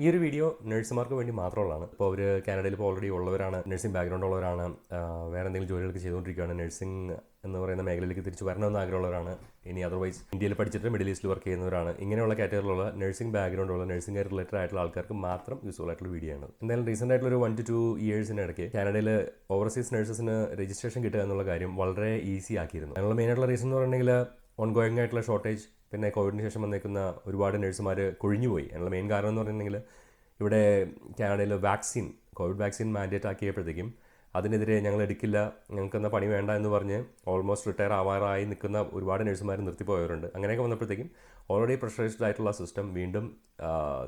ഈ ഒരു വീഡിയോ നഴ്സുമാർക്ക് വേണ്ടി മാത്രമുള്ളതാണ്. ഇപ്പോൾ അവർ കാനഡയിൽ ഇപ്പോൾ ഓൾറെഡി ഉള്ളവരാണ്, നഴ്സിംഗ് ബാക്ക്ഗ്രൗണ്ട് ഉള്ളവരാണ്, വേറെ എന്തെങ്കിലും ജോലികളൊക്കെ ചെയ്തുകൊണ്ടിരിക്കുകയാണ്, നഴ്സിംഗ് എന്ന് പറയുന്ന മേഖലയിലേക്ക് തിരിച്ചു വരണമെന്ന് ആഗ്രഹമുള്ളവരാണ്, ഇനി അതർവൈസ് ഇന്ത്യയിൽ പഠിച്ചിട്ട് മിഡിൽ ഈസ്റ്റിൽ വർക്ക് ചെയ്യുന്നവരാണ്, ഇങ്ങനെയുള്ള കാറ്റഗറിയിലുള്ള നഴ്സിംഗ് ബാക്ക്ഗ്രൗണ്ട് ഉള്ള നഴ്സിംഗ് റിലേറ്റഡ് ആയിട്ടുള്ള ആൾക്കാർക്ക് മാത്രം യൂസ്ഫുൾ ആയിട്ടുള്ള വീഡിയോ ആണ്. എന്തായാലും റീസെൻ്റ് ആയിട്ടുള്ള ഒരു 1 to 2 ഇയേഴ്സിന് ഇടയ്ക്ക് കാനഡയിൽ ഓവർസീസ് നഴ്സസിന് രജിസ്ട്രേഷൻ കിട്ടുക എന്നുള്ള കാര്യം വളരെ ഈസി ആക്കിയിരുന്നു. അതിനുള്ള മെയിനായിട്ടുള്ള റീസൺ എന്ന് പറഞ്ഞിട്ടുണ്ടെങ്കിൽ ഓൺഗോയിങ് ആയിട്ടുള്ള ഷോർട്ടേജ്, പിന്നെ കോവിഡിന് ശേഷം വന്നേക്കുന്ന ഒരുപാട് നഴ്സുമാർ കൊഴിഞ്ഞുപോയി. അതിനുള്ള മെയിൻ കാരണം എന്ന് പറഞ്ഞിട്ടുണ്ടെങ്കിൽ ഇവിടെ കാനഡയിൽ കോവിഡ് വാക്സിൻ മാൻഡേറ്റ് ആക്കിയപ്പോഴത്തേക്കും അതിനെതിരെ ഞങ്ങൾ എടുക്കില്ല, ഞങ്ങൾക്കെന്നാൽ പണി വേണ്ട എന്ന് പറഞ്ഞ് ഓൾമോസ്റ്റ് റിട്ടയർ ആവാറായി നിൽക്കുന്ന ഒരുപാട് നഴ്സുമാർ നിർത്തിപ്പോയവരുണ്ട്. അങ്ങനെയൊക്കെ വന്നപ്പോഴത്തേക്കും ഓൾറെഡി പ്രഷറൈസ്ഡ് ആയിട്ടുള്ള സിസ്റ്റം വീണ്ടും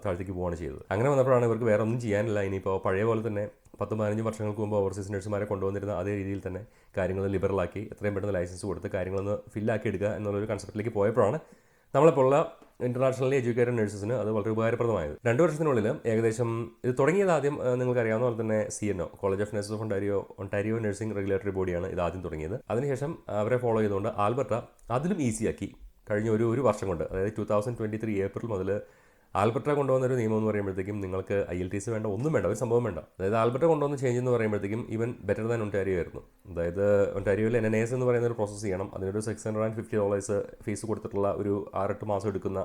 താഴത്തേക്ക് പോവുകയാണ് ചെയ്തത്. അങ്ങനെ വന്നപ്പോഴാണ് ഇവർക്ക് വേറെ ഒന്നും ചെയ്യാനില്ല. ഇനിയിപ്പോൾ പഴയ പോലെ തന്നെ 10-15 വർഷങ്ങൾക്ക് മുമ്പ് ഓവർസീസ് നഴ്സുമാരെ കൊണ്ടുവന്നിരുന്ന അതേ രീതിയിൽ തന്നെ കാര്യങ്ങൾ ലിബറലാക്കി എത്രയും പെട്ടെന്ന് ലൈസൻസ് കൊടുത്ത് കാര്യങ്ങളൊന്ന് ഫില്ലാക്കി എടുക്കുക എന്നുള്ളൊരു കൺസെപ്റ്റിലേക്ക് പോയപ്പോഴാണ് നമ്മളിപ്പോൾ ഉള്ള ഇന്റർനാഷണലി എഡ്യൂക്കേറ്റഡ് നഴ്സസിന് അത് വളരെ ഉപകാരപ്രദമായത്. 2 വർഷത്തിനുള്ളിൽ ഏകദേശം ഇത് തുടങ്ങിയത് ആദ്യം നിങ്ങൾക്ക് അറിയാവുന്ന പോലെ തന്നെ CNO, college of nurses of Ontario nursing regulatory ബോഡിയാണ് ഇത് ആദ്യം തുടങ്ങിയത്. അതിനുശേഷം അവരെ ഫോളോ ചെയ്തുകൊണ്ട് ആൽബർട്ട അതിലും ഈസിയാക്കി കഴിഞ്ഞ ഒരു വർഷം കൊണ്ട്, അതായത് 2023 ഏപ്രിൽ മുതൽ ആൽബർട്ട കൊണ്ടുവന്നൊരു നിയമം എന്ന് പറയുമ്പോഴത്തേക്കും നിങ്ങൾക്ക് IELTS വേണ്ട, ഒന്നും വേണ്ട, ഒരു സംഭവം വേണ്ട. അതായത് ആൽബർട്ട കൊണ്ടുവന്ന ചേഞ്ച് എന്ന് പറയുമ്പോഴത്തേക്കും ഈവൻ ബെറ്റർ ദാൻ ഒണ്ടാരിയോ ആയിരുന്നു. അതായത് ഒണ്ടാരിയോയിൽ NNAS എന്ന് പറയുന്ന ഒരു പ്രോസസ്സ് ചെയ്യണം, അതിനൊരു $650 ഫീസ് കൊടുത്തിട്ടുള്ള ഒരു 6-8 മാസം എടുക്കുന്ന,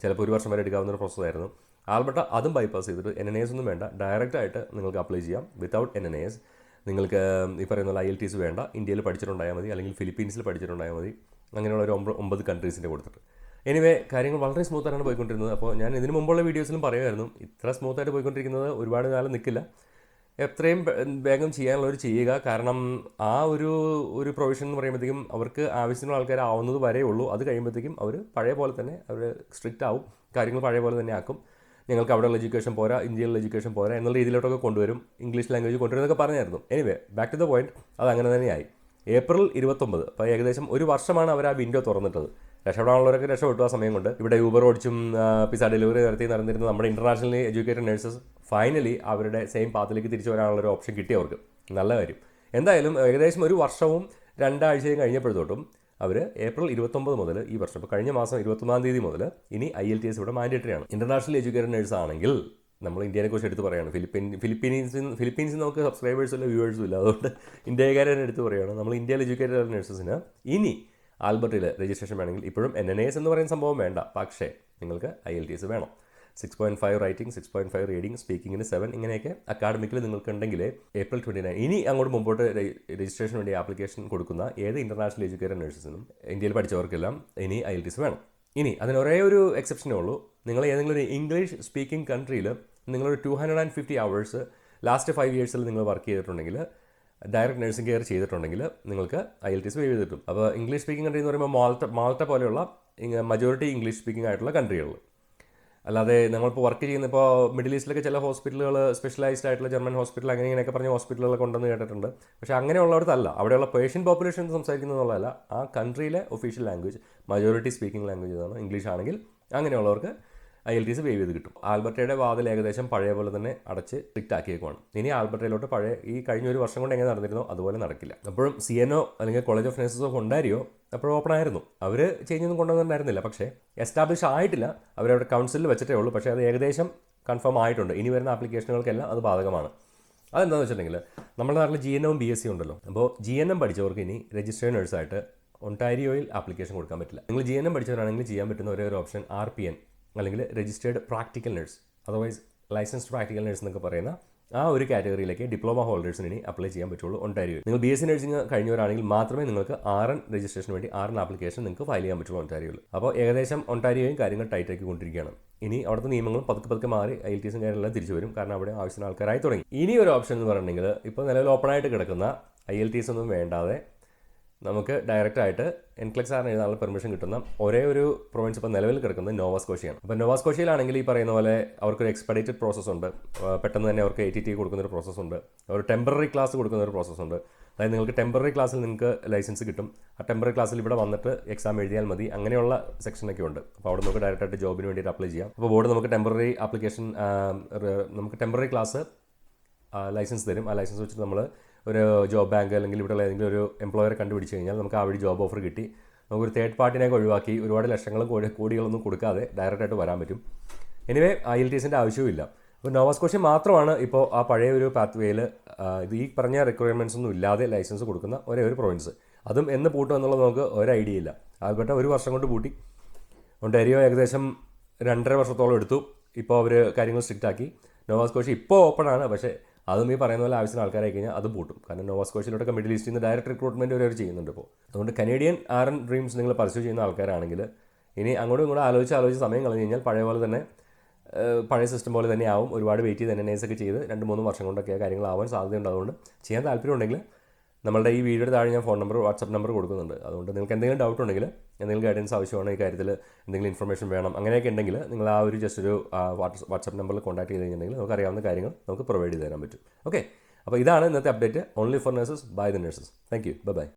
ചിലപ്പോൾ ഒരു വർഷം വരെ എടുക്കാവുന്ന ഒരു പ്രോസസ്സായിരുന്നു. ആൽബർട്ട അതും ബൈപ്പാസ് ചെയ്തിട്ട് NNAS ഒന്നും വേണ്ട, ഡയറക്റ്റ് ആയിട്ട് നിങ്ങൾക്ക് അപ്ലൈ ചെയ്യാം വിത്തൗട്ട് NNAS. നിങ്ങൾക്ക് ഈ പറയുന്ന IELTS വേണ്ട, ഇന്ത്യയിൽ പഠിച്ചിട്ടുണ്ടായാൽ മതി, അല്ലെങ്കിൽ ഫിലിപ്പീൻസിൽ പഠിച്ചിട്ടുണ്ടായാൽ മതി. അങ്ങനെയുള്ള ഒരു 9 കൺട്രീസിൻ്റെ കൊടുത്തിട്ട് എനിവേ കാര്യങ്ങൾ വളരെ സ്മൂത്തായിട്ടാണ് പോയിക്കൊണ്ടിരുന്നത്. അപ്പോൾ ഞാൻ ഇതിന് മുമ്പുള്ള വീഡിയോസിലും പറയുമായിരുന്നു, ഇത്ര സ്മൂത്തായിട്ട് പോയിക്കൊണ്ടിരിക്കുന്നത് ഒരുപാട് കാലം നിൽക്കില്ല, എത്രയും വേഗം ചെയ്യാനുള്ളവർ ചെയ്യുക. കാരണം ആ ഒരു പ്രൊവിഷൻ എന്ന് പറയുമ്പോഴത്തേക്കും അവർക്ക് ആവശ്യമുള്ള ആൾക്കാർ ആവുന്നത് വരേ ഉള്ളൂ. അത് കഴിയുമ്പോഴത്തേക്കും അവർ പഴയ പോലെ തന്നെ അവർ സ്ട്രിക്റ്റ് ആവും, കാര്യങ്ങൾ പഴയ പോലെ തന്നെ ആക്കും. ഞങ്ങൾക്ക് അവിടെയുള്ള എഡ്യൂക്കേഷൻ പോരാ, ഇന്ത്യയിലുള്ള എഡ്യൂക്കേഷൻ പോരാ എന്നുള്ള രീതിയിലോട്ടൊക്കെ കൊണ്ടുവരും, ഇംഗ്ലീഷ് ലാംഗ്വേജ് കൊണ്ടുവരുന്നൊക്കെ പറഞ്ഞായിരുന്നു. Anyway back to the point, അത് അങ്ങനെ തന്നെയായി. ഏപ്രിൽ 29, അപ്പോൾ ഏകദേശം ഒരു വർഷമാണ് അവർ ആ വിൻഡോ തുറന്നിട്ടത്. രക്ഷപ്പെടാനുള്ളവരൊക്കെ രക്ഷപ്പെട്ടു ആ സമയം കൊണ്ട്. ഇവിടെ യൂബർ ഓടിച്ചും പിസ്സ ഡെലിവറി നടന്നിരുന്ന നമ്മുടെ ഇന്റർനാഷണലി എഡ്യൂക്കേറ്റഡ് നഴ്സസ് ഫൈനലി അവരുടെ സെയിം പാത്തിലേക്ക് തിരിച്ചു വരാനുള്ളൊരു ഓപ്ഷൻ കിട്ടിയവർക്ക് നല്ല കാര്യം. എന്തായാലും ഏകദേശം ഒരു വർഷവും 2 ആഴ്ചയും കഴിഞ്ഞപ്പോഴത്തോട്ടും അവർ ഏപ്രിൽ 29 മുതൽ ഈ വർഷം, ഇപ്പോൾ കഴിഞ്ഞ മാസം 21-ാം തീയതി മുതൽ ഇനി IELTS ഇവിടെ മാൻഡേറ്ററി ആണ്. ഇന്റർനാഷണൽ എഡ്യൂക്കേറ്റഡ് നഴ്സ് ആണെങ്കിൽ നമ്മൾ ഇന്ത്യനെ കുറിച്ച് എടുത്ത് പറയുകയാണ്. ഫിലിപ്പീൻസിൽ നമുക്ക് സബ്സ്ക്രൈബേഴ്സും ഇല്ല, വ്യൂവേഴ്സും ഇല്ല, അതുകൊണ്ട് ഇന്ത്യക്കാരെ തന്നെ എടുത്ത് പറയുകയാണ്. നമ്മൾ ഇന്ത്യയിൽ എഡ്യൂക്കേറ്റഡ് നഴ്സസിന് ഇനി ആൽബർട്ടിൽ രജിസ്ട്രേഷൻ വേണമെങ്കിൽ ഇപ്പോഴും NNAS എന്ന് പറയുന്ന സംഭവം വേണ്ട, പക്ഷേ നിങ്ങൾക്ക് IELTS വേണം. 6.5 റൈറ്റിംഗ്, 6.5 റീഡിംഗ്, സ്പീക്കിങ്ങിന് 7, ഇങ്ങനെയൊക്കെ അക്കാഡമിക്കിൽ നിങ്ങൾക്കുണ്ടെങ്കിൽ ഏപ്രിൽ 29 ഇനി അങ്ങോട്ട് മുമ്പോട്ട് രജിസ്ട്രേഷന് വേണ്ടി ആപ്ലിക്കേഷൻ കൊടുക്കുന്ന ഏത് ഇന്റർനാഷണൽ എഡ്യൂക്കേറ്റഡ് നഴ്സസിനും ഇന്ത്യയിൽ പഠിച്ചവർക്കെല്ലാം ഇനി IELTS വേണം. ഇനി അതിന് ഒരേ ഒരു എക്സെപ്ഷനേ ഉള്ളൂ. നിങ്ങൾ ഏതെങ്കിലും ഒരു ഇംഗ്ലീഷ് സ്പീക്കിംഗ് കൺട്രിയിൽ നിങ്ങളൊരു 250 hours ലാസ്റ്റ് 5 ഇയേഴ്സിൽ നിങ്ങൾ വർക്ക് ചെയ്തിട്ടുണ്ടെങ്കിൽ, ഡയറക്റ്റ് നഴ്സിംഗ് കെയർ ചെയ്തിട്ടുണ്ടെങ്കിൽ നിങ്ങൾക്ക് IELTS വേവ് ചെയ്ത് കിട്ടും. അപ്പോൾ ഇംഗ്ലീഷ് സ്പീക്കിംഗ് കൺട്രി എന്ന് പറയുമ്പോൾ മാൾട്ട പോലെയുള്ള മജോറിറ്റി ഇംഗ്ലീഷ് സ്പീക്കിംഗ് ആയിട്ടുള്ള കൺട്രികൾ, അല്ലാതെ നമ്മളിപ്പോൾ വർക്ക് ചെയ്യുന്ന ഇപ്പോൾ മിഡിൽ ഈസ്റ്റിലൊക്കെ ചില ഹോസ്പിറ്റലുകൾ സ്പെഷ്യലൈസ്ഡ് ആയിട്ടുള്ള ജർമ്മൻ ഹോസ്പിറ്റൽ അങ്ങനെ ഇങ്ങനെയൊക്കെ പറഞ്ഞ ഹോസ്പിറ്റലുകളൊക്കെ ഉണ്ടെന്ന് കേട്ടിട്ടുണ്ട്. പക്ഷേ അങ്ങനെയുള്ളവരല്ല, അവിടെയുള്ള പേഷ്യൻ്റ് പോപ്പുലേഷൻ സംസാരിക്കുന്നതെന്നുള്ളതല്ല, ആ കൺട്രിയിലെ official language majority speaking language ആണ് ഇംഗ്ലീഷ് ആണെങ്കിൽ അങ്ങനെയുള്ളവർക്ക് IELTS വേവ് ചെയ്ത് കിട്ടും. ആൽബർട്ടയുടെ വാതിൽ ഏകദേശം പഴയ പോലെ തന്നെ അടച്ച് സ്ട്രിക്റ്റ് ആക്കിയേക്കുവാണ്. ഇനി ആൽബർട്ടയിലോട്ട് പഴയ ഈ കഴിഞ്ഞ ഒരു വർഷം കൊണ്ട് എങ്ങനെ നടന്നിരുന്നോ അതുപോലെ നടക്കില്ല. അപ്പോഴും CNO അല്ലെങ്കിൽ college of nurses of Ontario അപ്പോഴും ഓപ്പൺ ആയിരുന്നു. അവർ ചേഞ്ചൊന്നും കൊണ്ടുവന്നിട്ടുണ്ടായിരുന്നില്ല, പക്ഷേ എസ്റ്റാബ്ലിഷ് ആയിട്ടില്ല. അവരവിടെ കൗൺസിലിൽ വെച്ചിട്ടേ ഉള്ളൂ. പക്ഷേ അത് ഏകദേശം കൺഫേം ആയിട്ടുണ്ട്. ഇനി വരുന്ന ആപ്ലിക്കേഷനുകൾക്കെല്ലാം അത് ബാധകമാണ്. അതെന്താണെന്ന് വെച്ചിട്ടുണ്ടെങ്കിൽ നമ്മുടെ നാട്ടിൽ GNM BSc ഉണ്ടല്ലോ. അപ്പോൾ GNM പഠിച്ചവർക്ക് ഇനി രജിസ്റ്റേർഡ് നഴ്സായിട്ട് ഒണ്ടാരിയോയിൽ ആപ്ലിക്കേഷൻ കൊടുക്കാൻ പറ്റില്ല. നിങ്ങൾ GNM പഠിച്ചവരാണെങ്കിൽ ചെയ്യാൻ പറ്റുന്ന ഒരേ ഒരു ഓപ്ഷൻ RPN അല്ലെങ്കിൽ registered practical nurse, otherwise licensed practical nurse എന്നൊക്കെ പറയുന്ന ആ ഒരു കാറ്റഗറിയിലേക്ക് ഡിപ്ലോമ ഹോൾഡേഴ്സിന് ഇനി അപ്ലൈ ചെയ്യാൻ പറ്റുള്ളൂ ഒണ്ടാരിയോയിൽ. നിങ്ങൾ BSc നഴ്സിംഗ് കഴിഞ്ഞവരാണെങ്കിൽ മാത്രമേ നിങ്ങൾക്ക് RN രജിസ്ട്രേഷന് വേണ്ടി RN ആപ്ലിക്കേഷൻ നിങ്ങൾക്ക് ഫയൽ ചെയ്യാൻ പറ്റുള്ളൂ ഒണ്ടാരിയോയിൽ. അപ്പോൾ ഏകദേശം ഒണ്ടാരിയോയും കാര്യങ്ങൾ ടൈറ്റ് ആക്കിക്കൊണ്ടിരിക്കുകയാണ്. ഇനി അവിടുത്തെ നിയമങ്ങളും പതുക്കെ മാറി IELTSും കാര്യങ്ങളെല്ലാം തിരിച്ചു വരും, കാരണം അവിടെ ആവശ്യത്തിന് ആൾക്കാരായി തുടങ്ങി. ഇനി ഒരു ഓപ്ഷൻ എന്ന് പറഞ്ഞിട്ടുണ്ടെങ്കിൽ ഇപ്പോൾ നിലവിൽ ഓപ്പണായിട്ട് കിടക്കുന്ന IELTS ഒന്നും വേണ്ടാതെ നമുക്ക് ഡയറക്റ്റായിട്ട് NCLEX എഴുതാനുള്ള പെർമിഷൻ കിട്ടുന്ന ഒരേ ഒരു പ്രൊവിൻസ് ഇപ്പോൾ നിലവിൽ കിടക്കുന്നത് നോവാസ്കോഷ്യയാണ്. അപ്പോൾ നോവാസ്കോഷ്യയിലാണെങ്കിൽ ഈ പറയുന്ന പോലെ അവർക്കൊരു എക്സ്പെഡിറ്റഡ് പ്രോസസ്സ് ഉണ്ട്, പെട്ടെന്ന് തന്നെ അവർക്ക് ATT കൊടുക്കുന്നൊരു പ്രോസസ്സ് ഉണ്ട്, ഒരു ടെമ്പററി ക്ലാസ് കൊടുക്കുന്നൊരു പ്രോസസ്സ് ഉണ്ട്. അതായത് നിങ്ങൾക്ക് ടെമ്പററി ക്ലാസ്സിൽ നിങ്ങൾക്ക് ലൈസൻസ് കിട്ടും, ആ ടെമ്പററി ക്ലാസ്സിൽ ഇവിടെ വന്നിട്ട് എക്സാം എഴുതിയാൽ മതി, അങ്ങനെയുള്ള സെക്ഷനൊക്കെ ഉണ്ട്. അപ്പോൾ അവിടെ നമുക്ക് ഡയറക്റ്റായിട്ട് ജോബിന് വേണ്ടിയിട്ട് അപ്ലൈ ചെയ്യാം. അപ്പോൾ ബോർഡ് നമുക്ക് ടെമ്പററി ആപ്ലിക്കേഷൻ, നമുക്ക് ടെമ്പററി ക്ലാസ് ലൈസൻസ് തരും. ആ ലൈസൻസ് വെച്ചിട്ട് നമ്മൾ ഒരു ജോബ് ബാങ്ക് അല്ലെങ്കിൽ ഇവിടെയുള്ള ഏതെങ്കിലും ഒരു എംപ്ലോയറെ കണ്ടുപിടിച്ച് കഴിഞ്ഞാൽ നമുക്ക് ആ വഴി ജോബ് ഓഫർ കിട്ടി നമുക്കൊരു തേർഡ് പാർട്ടിനെയൊക്കെ ഒഴിവാക്കി ഒരുപാട് ലക്ഷങ്ങളും കോടികളൊന്നും കൊടുക്കാതെ ഡയറക്റ്റായിട്ട് വരാൻ പറ്റും. എനിവേ IELTSൻ്റെ ആവശ്യവുമില്ല. ഇപ്പോൾ നോവാസ്കോഷ്യ മാത്രമാണ് ഇപ്പോൾ ആ പഴയ ഒരു പാത്ത് വേയിൽ ഇത് ഈ പറഞ്ഞ റിക്വയർമെൻറ്റ്സ് ഒന്നും ഇല്ലാതെ ലൈസൻസ് കൊടുക്കുന്ന ഒരേ ഒരു പ്രൊവിൻസ്. അതും എന്ന് പൂട്ടും എന്നുള്ളത് നമുക്ക് ഒരു ഐഡിയ ഇല്ല. ആൽബർട്ട ഒരു വർഷം കൊണ്ട് പൂട്ടി. ഒണ്ടാരിയോ ഏകദേശം 2.5 വർഷത്തോളം എടുത്തു. ഇപ്പോൾ അവർ കാര്യങ്ങൾ സ്ട്രിക്റ്റ് ആക്കി. നോവാസ്കോഷ്യ ഇപ്പോൾ ഓപ്പൺ ആണ്, പക്ഷേ അതും ഈ പറയുന്ന പോലെ ആവശ്യത്തിന് ആൾക്കാരായി കഴിഞ്ഞാൽ അതും പൂട്ടും. കാരണം നോവാസ്കോഷ്യയിലോട്ടൊക്കെ മിഡിൽ ഈസ്റ്റിൽ നിന്ന് ഡയറക്റ്റ് റിക്രൂട്ട്മെൻറ്റ് വരെ അവർ ചെയ്യുന്നുണ്ട് ഇപ്പോൾ. അതുകൊണ്ട് കനേഡിയൻ ആർ.എൻ ഡ്രീംസ് നിങ്ങൾ പർസ്യൂ ചെയ്യുന്ന ആൾക്കാരാണെങ്കിൽ ഇനി അങ്ങോട്ടും ഇങ്ങോട്ടും ആലോചിച്ച് സമയം കളഞ്ഞു കഴിഞ്ഞാൽ പഴയ പോലെ തന്നെ പഴയ സിസ്റ്റം പോലെ തന്നെ ആവും. ഒരുപാട് വെയിറ്റ് ചെയ്ത് NNS ഒക്കെ ചെയ്ത് 2-3 വർഷം കൊണ്ടൊക്കെ കാര്യങ്ങളാവാൻ സാധ്യതയുണ്ട്. അതുകൊണ്ട് ചെയ്യാൻ താല്പര്യമുണ്ടെങ്കിൽ നമ്മളുടെ ഈ വീഡിയോയുടെ താഴെ ഞാൻ ഫോൺ നമ്പർ, വാട്സപ്പ് നമ്പർ കൊടുക്കുന്നുണ്ട്. അതുകൊണ്ട് നിങ്ങൾക്ക് എന്തെങ്കിലും ഡൗട്ട് ഉണ്ടെങ്കിൽ, എന്തെങ്കിലും ഗൈഡൻസ് ആവശ്യമാണ്, ഈ കാര്യത്തിൽ എന്തെങ്കിലും ഇൻഫർമേഷൻ വേണം, അങ്ങനെയൊക്കെ ഉണ്ടെങ്കിൽ നിങ്ങൾ ആ ഒരു ജസ്റ്റ് ഒരു വാട്സപ്പ് നമ്പറിൽ കോൺടാക്ട് ചെയ്ത് കഴിഞ്ഞിട്ടുണ്ടെങ്കിൽ നമുക്ക് അറിയാവുന്ന കാര്യങ്ങൾ നമുക്ക് പ്രൊവൈഡ് ചെയ്ത് തരാൻ പറ്റും. ഓക്കെ, അപ്പോൾ ഇതാണ് ഇന്നത്തെ update. Only for nurses by the nurses. Thank you. By.